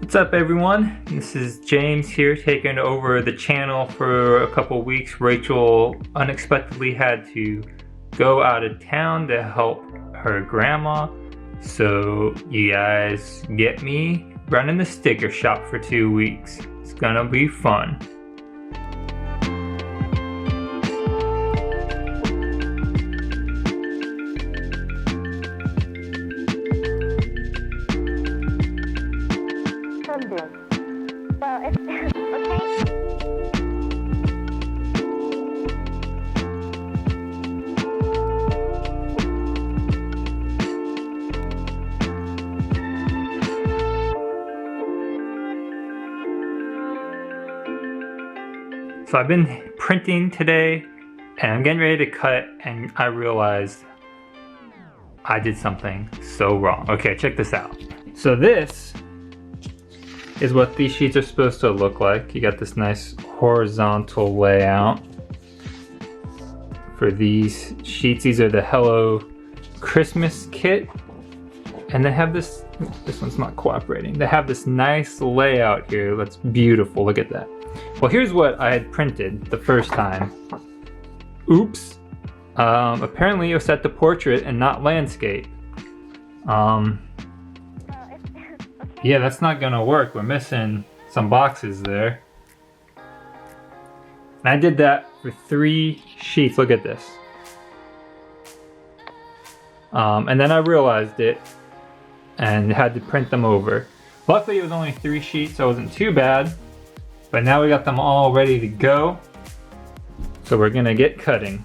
What's up everyone? This is James here taking over the channel for a couple weeks. Rachel unexpectedly had to go out of town to help her grandma. So you guys get me running the sticker shop for 2 weeks. It's gonna be fun. So I've been printing today and I'm getting ready to cut and I realized I did something so wrong. Okay, check this out. So this is what these sheets are supposed to look like. You got this nice horizontal layout for these sheets. These are the Hello Christmas kit. And they have this one's not cooperating. They have this nice layout here that's beautiful, look at that. Well, here's what I had printed the first time. Oops. Apparently it was set to portrait and not landscape. Yeah, that's not gonna work. We're missing some boxes there. And I did that for 3 sheets. Look at this. And then I realized it and had to print them over. Luckily it was only 3 sheets, so it wasn't too bad. But now we got them all ready to go. So we're gonna get cutting.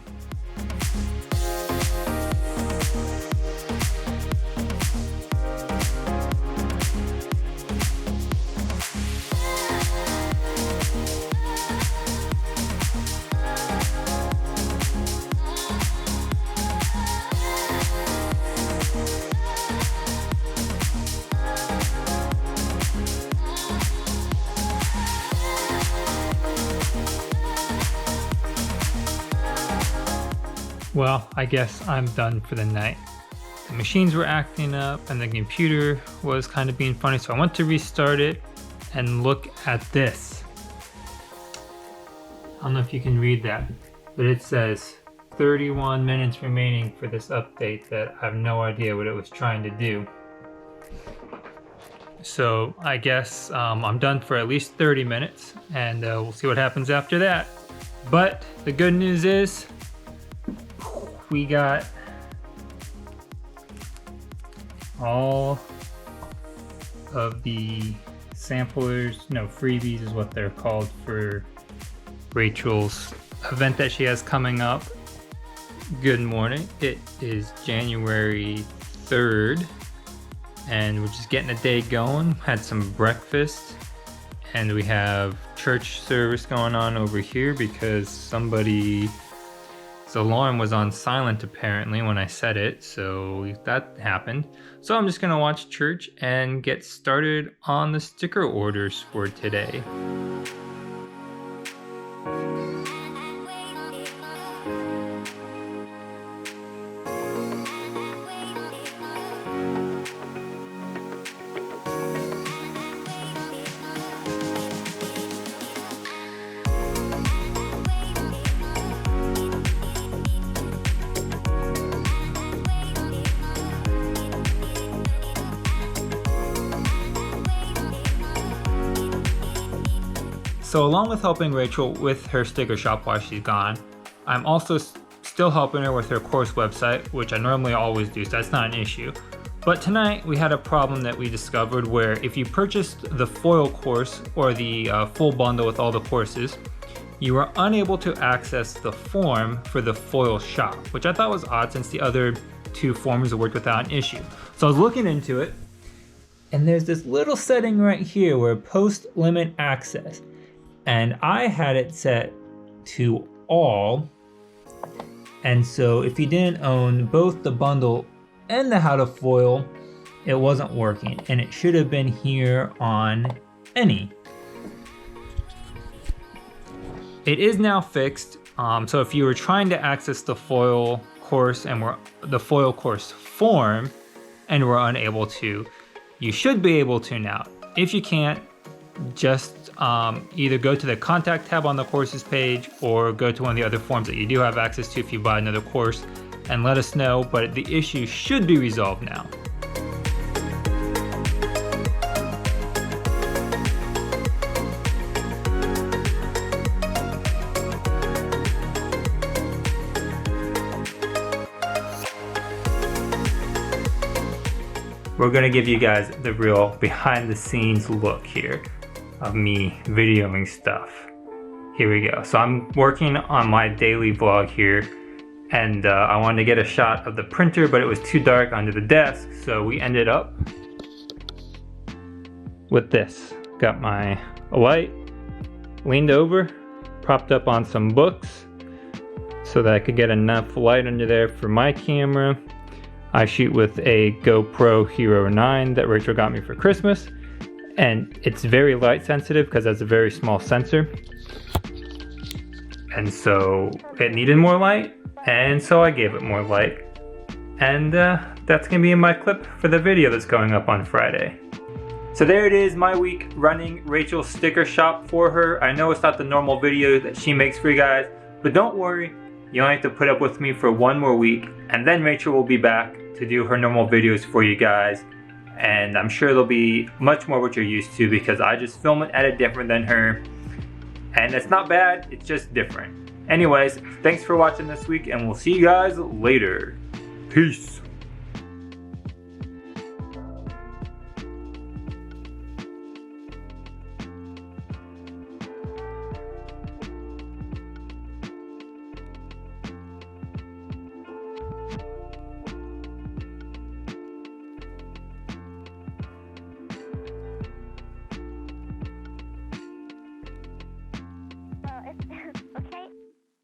Well, I guess I'm done for the night. The machines were acting up and the computer was kind of being funny, so I went to restart it and look at this. I don't know if you can read that, but it says 31 minutes remaining for this update that I have no idea what it was trying to do. So I guess I'm done for at least 30 minutes and we'll see what happens after that. But the good news is, we got all of the samplers, freebies is what they're called, for Rachel's event that she has coming up. Good morning. It is January 3rd and we're just getting the day going. Had some breakfast and we have church service going on over here because somebody's alarm was on silent apparently when I set it, so that happened. So I'm just gonna watch church and get started on the sticker orders for today. So along with helping Rachel with her sticker shop while she's gone, I'm also still helping her with her course website, which I normally always do, so that's not an issue. But tonight we had a problem that we discovered where if you purchased the foil course or the full bundle with all the courses, you were unable to access the form for the foil shop, which I thought was odd since the other 2 forms worked without an issue. So I was looking into it, and there's this little setting right here where post limit access. And I had it set to all. And so if you didn't own both the bundle and the how to foil, it wasn't working. And it should have been here on any. It is now fixed. So if you were trying to access the foil course and the foil course form and were unable to, you should be able to now. if you can't, just either go to the contact tab on the courses page or go to one of the other forms that you do have access to if you buy another course and let us know, but the issue should be resolved now. We're gonna give you guys the real behind the scenes look here of me videoing stuff. Here we go. So I'm working on my daily vlog here, and I wanted to get a shot of the printer, but it was too dark under the desk, so we ended up with this. Got my light leaned over, propped up on some books so that I could get enough light under there for my camera. I shoot with a GoPro Hero 9 that Rachel got me for Christmas, and it's very light sensitive because it's a very small sensor, and so it needed more light, and so I gave it more light, and that's gonna be in my clip for the video that's going up on Friday. So there it is, my week running Rachel's sticker shop for her. I know it's not the normal video that she makes for you guys, but don't worry, you only have to put up with me for one more week, and then Rachel will be back to do her normal videos for you guys, and I'm sure they'll be much more what you're used to because I just film and edit different than her, and it's not bad, it's just different. Anyways, thanks for watching this week, and we'll see you guys later. Peace.